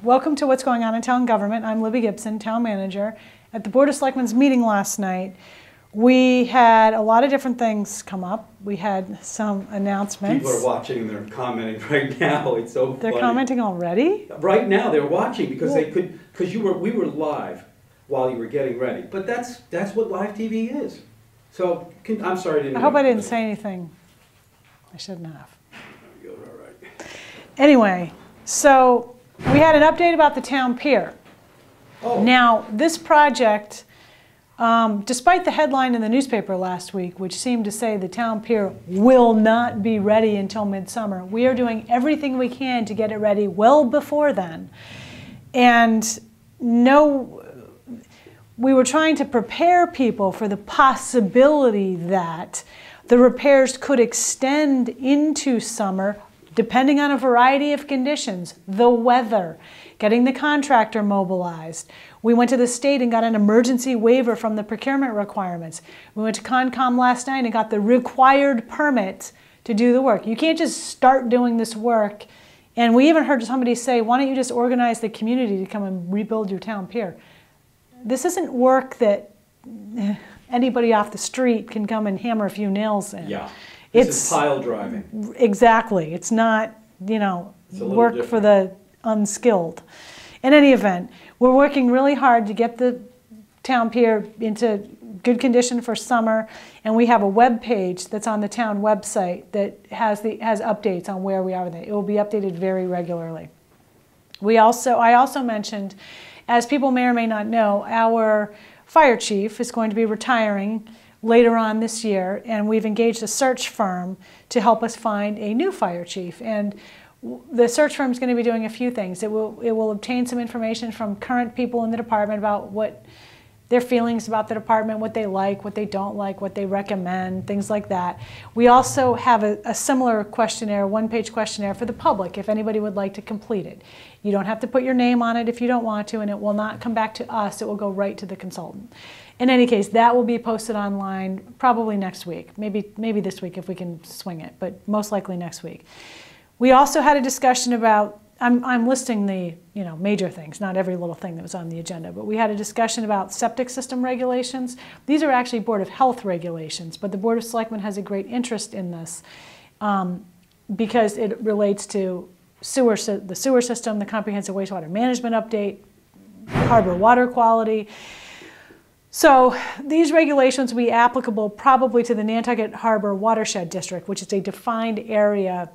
Welcome to What's Going On in Town Government. I'm Libby Gibson, Town Manager. At the Board of Selectmen's meeting last night, we had a lot of different things come up. We had some announcements. People are watching and they're commenting right now. It's so funny. They're commenting already? Right now they're watching because they could, because we were live while you were getting ready. But that's what live TV is. So I'm sorry to. I hope I didn't say anything I shouldn't have. All right. Anyway, so we had an update about the town pier. Oh. Now, this project, despite the headline in the newspaper last week, which seemed to say the town pier will not be ready until midsummer, we are doing everything we can to get it ready well before then. And we were trying to prepare people for the possibility that the repairs could extend into summer, depending on a variety of conditions, the weather, getting the contractor mobilized. We went to the state and got an emergency waiver from the procurement requirements. We went to Concom last night and got the required permit to do the work. You can't just start doing this work. And we even heard somebody say, why don't you just organize the community to come and rebuild your town pier? This isn't work that anybody off the street can come and hammer a few nails in. Yeah. It's pile driving. Exactly. It's not, work for the unskilled. In any event, we're working really hard to get the town pier into good condition for summer, and we have a web page that's on the town website that has updates on where we are with it. It will be updated very regularly. I also mentioned, as people may or may not know, our fire chief is going to be retiring later on this year, and we've engaged a search firm to help us find a new fire chief. And the search firm is going to be doing a few things. It will obtain some information from current people in the department about what their feelings about the department, what they like, what they don't like, what they recommend, things like that. We also have a similar questionnaire, one-page questionnaire for the public if anybody would like to complete it. You don't have to put your name on it if you don't want to, and it will not come back to us. It will go right to the consultant. In any case, that will be posted online probably next week, maybe this week if we can swing it, but most likely next week. We also had a discussion about, I'm listing the major things, not every little thing that was on the agenda, but we had a discussion about septic system regulations. These are actually Board of Health regulations, but the Board of Selectmen has a great interest in this because it relates to the sewer system, the comprehensive wastewater management update, harbor water quality. So these regulations will be applicable probably to the Nantucket Harbor Watershed District, which is a defined area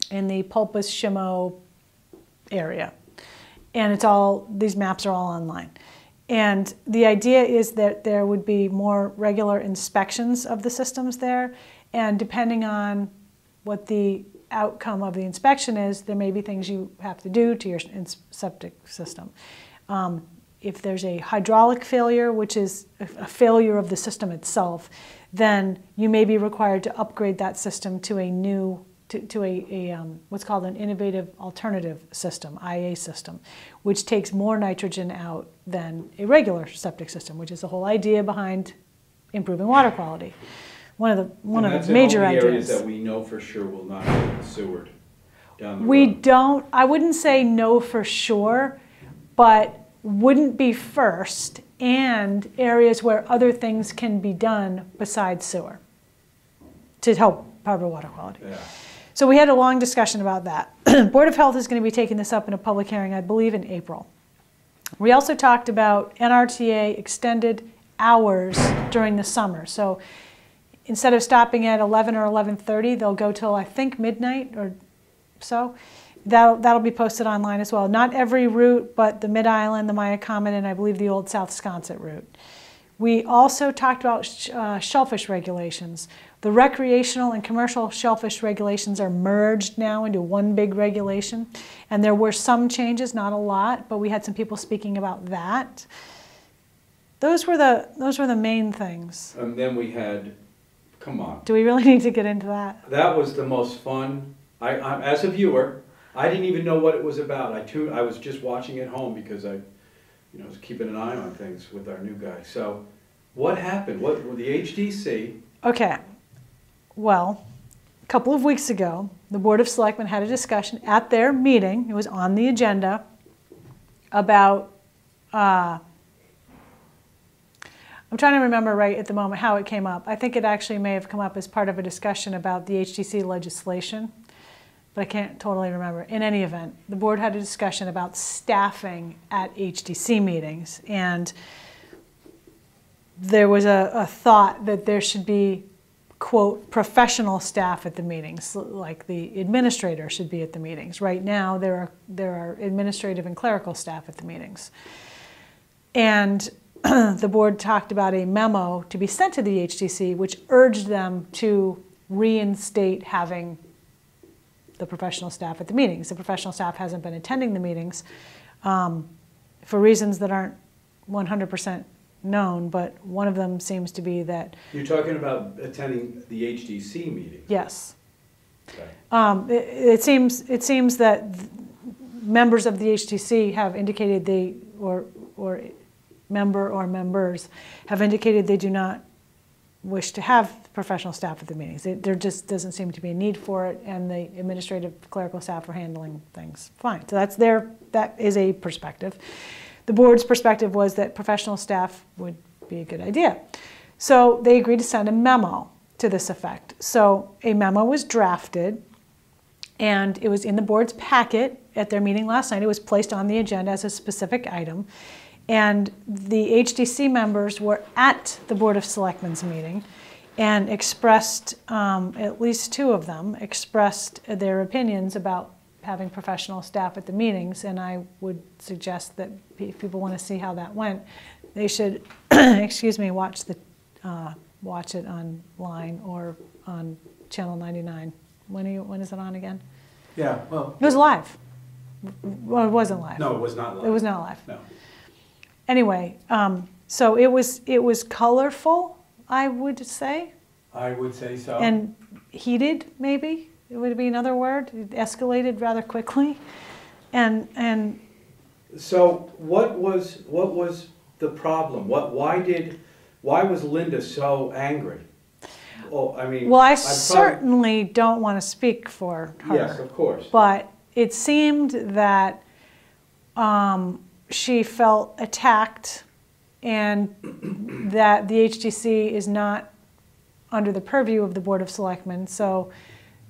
in the Pulpus-Shimo area. And these maps are all online. And the idea is that there would be more regular inspections of the systems there. And depending on what the outcome of the inspection is, there may be things you have to do to your septic system. If there's a hydraulic failure, which is a failure of the system itself, then you may be required to upgrade that system to a new, what's called an innovative alternative system, IA system, which takes more nitrogen out than a regular septic system, which is the whole idea behind improving water quality. One of the major ideas. Areas that we know for sure will not be sewered down the road. We don't, I wouldn't say no for sure, but wouldn't be first, and areas where other things can be done besides sewer to help harbor water quality. Yeah. So we had a long discussion about that. Board of Health is going to be taking this up in a public hearing, I believe, in April. We also talked about NRTA extended hours during the summer. So instead of stopping at 11 or 11:30, they'll go till, I think, midnight or so. That'll be posted online as well. Not every route, but the Mid-Island, the Maya Comet, and I believe the old South Sconset route. We also talked about shellfish regulations. The recreational and commercial shellfish regulations are merged now into one big regulation. And there were some changes, not a lot, but we had some people speaking about that. Those were the main things. And then we had, come on. Do we really need to get into that? That was the most fun. As a viewer, I didn't even know what it was about. I was just watching at home because I was keeping an eye on things with our new guy. So what happened? What were the HDC? Okay. Well, a couple of weeks ago, the Board of Selectmen had a discussion at their meeting. It was on the agenda about, I'm trying to remember right at the moment how it came up. I think it actually may have come up as part of a discussion about the HTC legislation, but I can't totally remember. In any event, the board had a discussion about staffing at HTC meetings, and there was a thought that there should be, quote, professional staff at the meetings, like the administrator should be at the meetings. Right now, there are administrative and clerical staff at the meetings. And the board talked about a memo to be sent to the HTC, which urged them to reinstate having the professional staff at the meetings. The professional staff hasn't been attending the meetings for reasons that aren't 100% known, but one of them seems to be that... You're talking about attending the HDC meeting? Yes. Okay. It seems that members of the HTC have indicated they, or member or members have indicated they do not wish to have professional staff at the meetings. There just doesn't seem to be a need for it, and the administrative clerical staff are handling things fine. So that is a perspective. The board's perspective was that professional staff would be a good idea. So they agreed to send a memo to this effect. So a memo was drafted, and it was in the board's packet at their meeting last night. It was placed on the agenda as a specific item. And the HDC members were at the Board of Selectmen's meeting and expressed, at least two of them, expressed their opinions about having professional staff at the meetings. And I would suggest that if people want to see how that went, they should, excuse me, watch it online or on Channel 99. When is it on again? Yeah, well... It was live. Well, it wasn't live. No, it was not live. It was not live. No. Anyway, so it was colorful, I would say. I would say so. And heated, maybe it would be another word. It escalated rather quickly, and. So what was the problem? Why was Linda so angry? Oh, I mean. Well, I certainly don't want to speak for her. Yes, of course. But it seemed that. She felt attacked, and that the HTC is not under the purview of the Board of Selectmen, so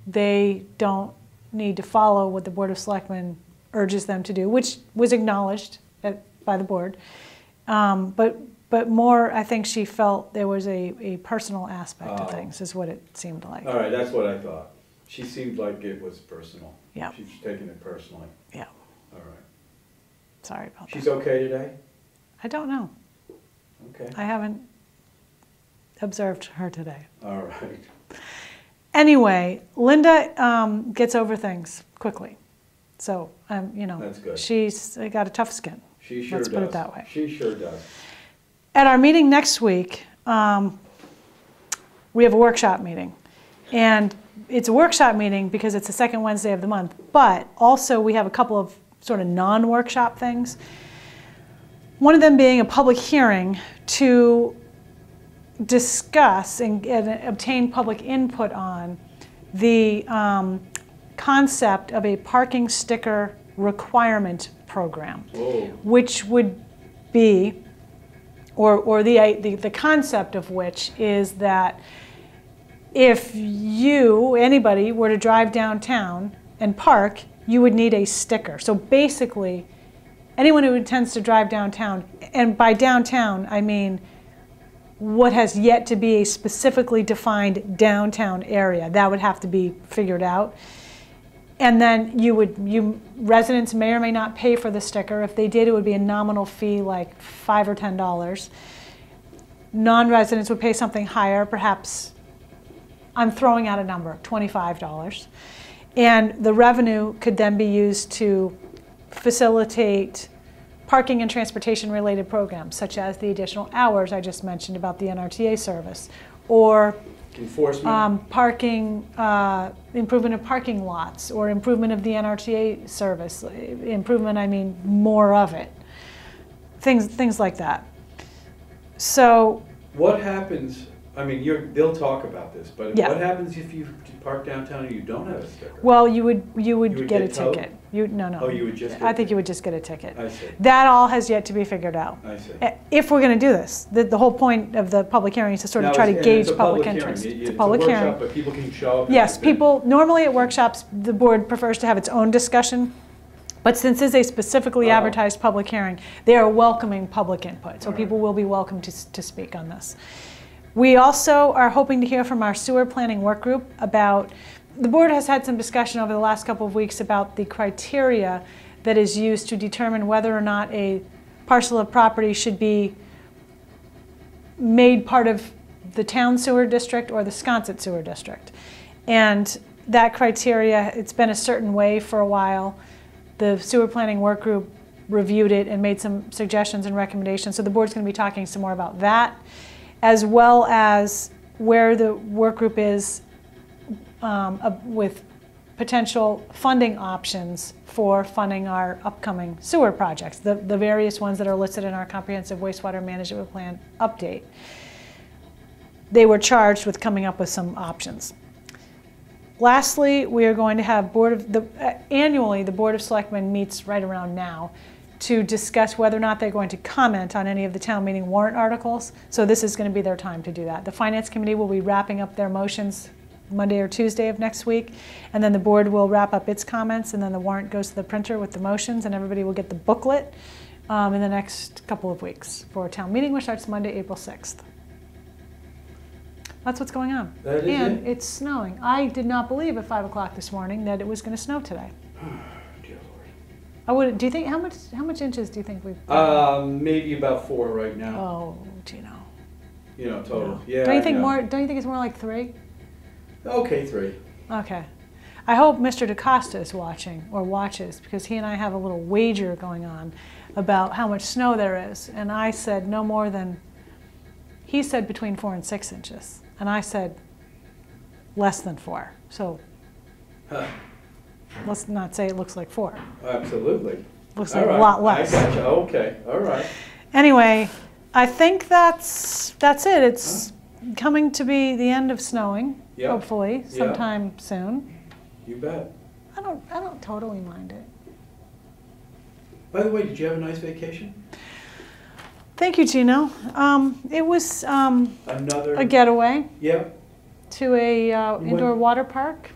they don't need to follow what the Board of Selectmen urges them to do, which was acknowledged by the board. But more, I think she felt there was a personal aspect to things, is what it seemed like. All right, that's what I thought. She seemed like it was personal. Yeah. She's taking it personally. Yeah. All right. Sorry about that. She's okay today? I don't know. Okay. I haven't observed her today. All right. Anyway, Linda gets over things quickly. So, you know, that's good. She's got a tough skin. She sure does. Let's put it that way. She sure does. At our meeting next week, we have a workshop meeting. And it's a workshop meeting because it's the second Wednesday of the month. But also we have a couple of sort of non-workshop things. One of them being a public hearing to discuss and obtain public input on the concept of a parking sticker requirement program. Whoa. Which would be, or the concept of which is that if anybody were to drive downtown and park, you would need a sticker. So basically, anyone who intends to drive downtown, and by downtown I mean what has yet to be a specifically defined downtown area, that would have to be figured out. And then residents may or may not pay for the sticker. If they did, it would be a nominal fee like $5 or $10. Non-residents would pay something higher, perhaps, I'm throwing out a number, $25. And the revenue could then be used to facilitate parking and transportation related programs, such as the additional hours I just mentioned about the NRTA service, or enforcement, parking, improvement of parking lots, or improvement of the NRTA service. Improvement, I mean more of it. Things like that. So what happens I mean, they'll talk about this, but Yeah. what happens if you park downtown and you don't have a sticker? Well, you would get a towed? ticket. No. Oh, you would just get I think you would just get a ticket. I see. That all has yet to be figured out. I see. If we're going to do this, the whole point of the public hearing is to sort of try to gauge public interest. It's a public workshop, hearing. but people can show up. Yes, normally at workshops, the board prefers to have its own discussion. But since this is a specifically advertised public hearing, they are welcoming public input. So people will be welcome to speak on this. We also are hoping to hear from our sewer planning work group about, the board has had some discussion over the last couple of weeks about the criteria that is used to determine whether or not a parcel of property should be made part of the town sewer district or the Sconset sewer district. And that criteria, it's been a certain way for a while. The sewer planning work group reviewed it and made some suggestions and recommendations. So the board's going to be talking some more about that, as well as where the work group is with potential funding options for funding our upcoming sewer projects, the various ones that are listed in our comprehensive wastewater management plan update. They were charged with coming up with some options. Lastly, we are going to have annually the Board of Selectmen meets right around now to discuss whether or not they're going to comment on any of the town meeting warrant articles. So this is going to be their time to do that. The Finance Committee will be wrapping up their motions Monday or Tuesday of next week, and then the board will wrap up its comments, and then the warrant goes to the printer with the motions, and everybody will get the booklet in the next couple of weeks for a town meeting, which starts Monday, April 6th. That's what's going on. That is and it's snowing. I did not believe at 5 o'clock this morning that it was going to snow today. Dear Lord. Do you think, how much inches do you think we've? Maybe about 4 right now. Oh, Gino. You know, total. No. Yeah. Don't you think more? Don't you think it's more like 3? Okay, 3. Okay. I hope Mr. DaCosta is watching or watches, because he and I have a little wager going on about how much snow there is. And I said no more than, he said between 4 and 6 inches. And I said less than 4. So let's not say it looks like 4. Absolutely. Looks like a lot less. I gotcha. Okay. All right. Anyway, I think that's it. It's coming to be the end of snowing, hopefully, sometime soon. You bet. I don't totally mind it. By the way, did you have a nice vacation? Thank you, Gino. It was Another a getaway. Yep. To a indoor water park.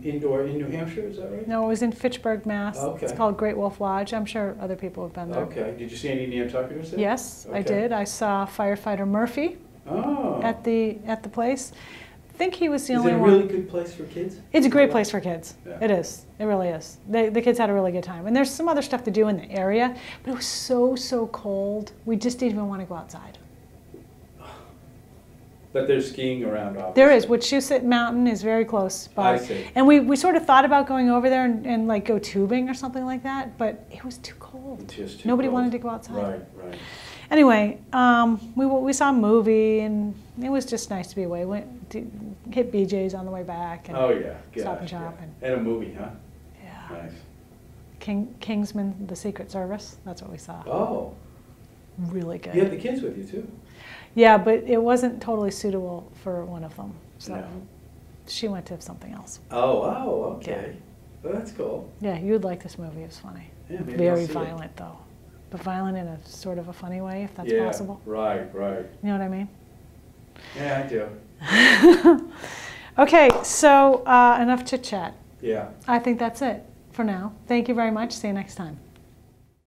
Indoor in New Hampshire, is that right? No, it was in Fitchburg, Mass. Okay. It's called Great Wolf Lodge. I'm sure other people have been there. Okay. Did you see any Nantucketers there? Yes, okay. I did. I saw firefighter Murphy at the place. I think he was the only one. Is it a really good place for kids? It's a great place for kids. Yeah. It is. It really is. The kids had a really good time. And there's some other stuff to do in the area, but it was so cold. We just didn't even want to go outside. But there's skiing around, obviously. There is. Wachusett Mountain is very close by. I see. And we sort of thought about going over there and like go tubing or something like that, but it was too cold. Just too Nobody cold. wanted to go outside. Right. Anyway, we saw a movie, and it was just nice to be away. Went to hit BJ's on the way back. And Stop and Shop. Yeah. And a movie, huh? Yeah. Nice. Kingsman: The Secret Service. That's what we saw. Oh. Really good. You had the kids with you, too. Yeah, but it wasn't totally suitable for one of them. So No. she went to something else. Oh, okay. Yeah. Well, that's cool. Yeah, you would like this movie. It was funny. Yeah, maybe Very I'll see violent, though. But violent in a sort of a funny way, if that's yeah, possible. Right. You know what I mean? Yeah, I do. Okay, so enough chit-chat. Yeah. I think that's it for now. Thank you very much. See you next time.